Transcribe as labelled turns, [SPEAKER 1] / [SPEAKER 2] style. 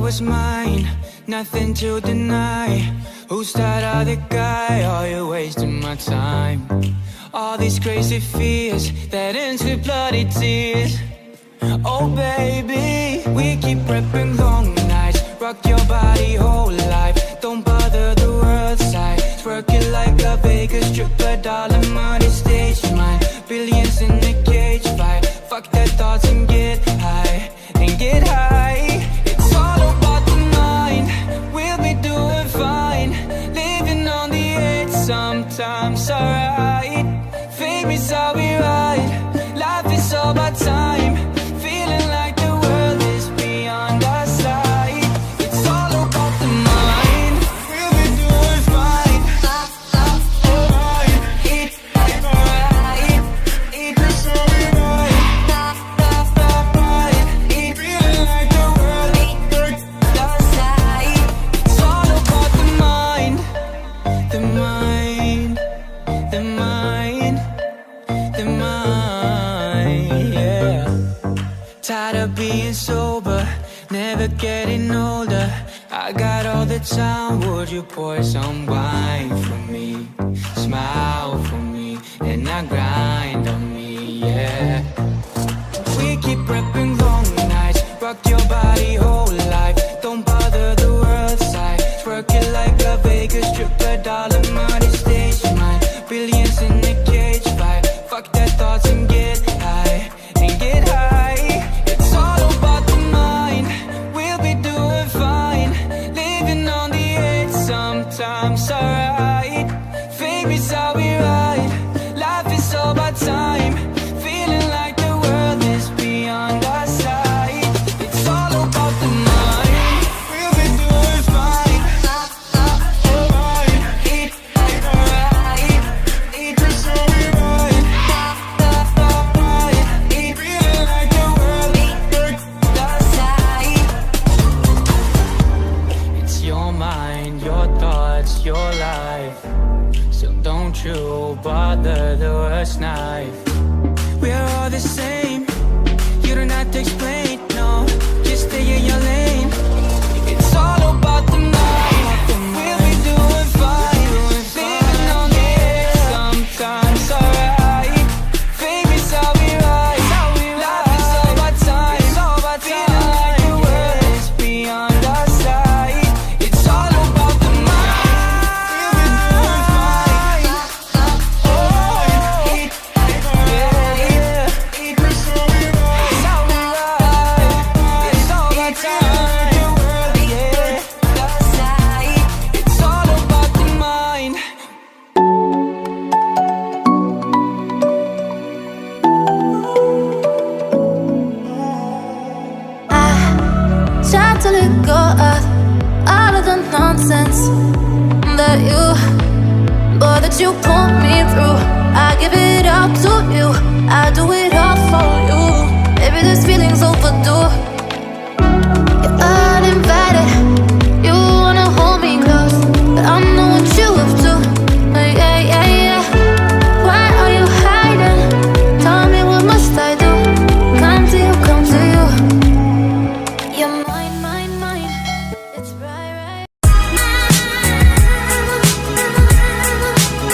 [SPEAKER 1] was mine, nothing to deny. Who's that other guy? Oh, you're wasting my time. All these crazy fears that ends with bloody tears. Oh baby, we keep prepping long nights. Rock your body whole life. Don't bother the world side. Twerk it like a Vegas stripper, dollar money stage mine. Billions in a cage fight. Fuck their thoughts and get high, and get high. It's all about the mind. We'll be doing fine. Living on the edge, sometimes alright. Fame is how we ride. Life is all about time. Feeling like the world is beyond our sight. It's all about the mind. We'll be doing fine. Alright. It's alright. It's how we ride. Feeling like the world is beyond our sight. It's all about the mind. The mind. The mind. The mind, yeah. Tired of being sober, never getting older. I got all the time, would you pour some wine for me? Smile for me, and I grind on me, yeah. We keep prepping long nights, rock your body whole life. Don't bother the world side, twerk it like a Vegas stripper, dollar money stage mine. Billions in a cage fight. Fuck their thoughts and get high, and get high. It's all about the mind. We'll be doing fine. Living on the edge, sometimes alright. Fame is how we ride. Life is all about time. Feeling like the world is beyond our sight. It's all about the mind. We'll be doing fine. Alright. It's alright. It's how we ride. Feeling like the world is beyond our sight. It's your mind, your thoughts, your life. So don't you bother the worst knife. We're all the same. You don't have to explain, no. Just stay in your lane. It's all about the mind. We'll be doing fine. Living on the edge, sometimes alright. Fame is how we ride. Life is all about time. Feeling like the world is beyond our sight. It's all about the mind. We'll be doing fine. It's how we ride. It's all about time. It's all about the mind.
[SPEAKER 2] Tried to let go of all of the nonsense that you put me through. I give it all to you. I do it all for you. Maybe this feeling's overdue.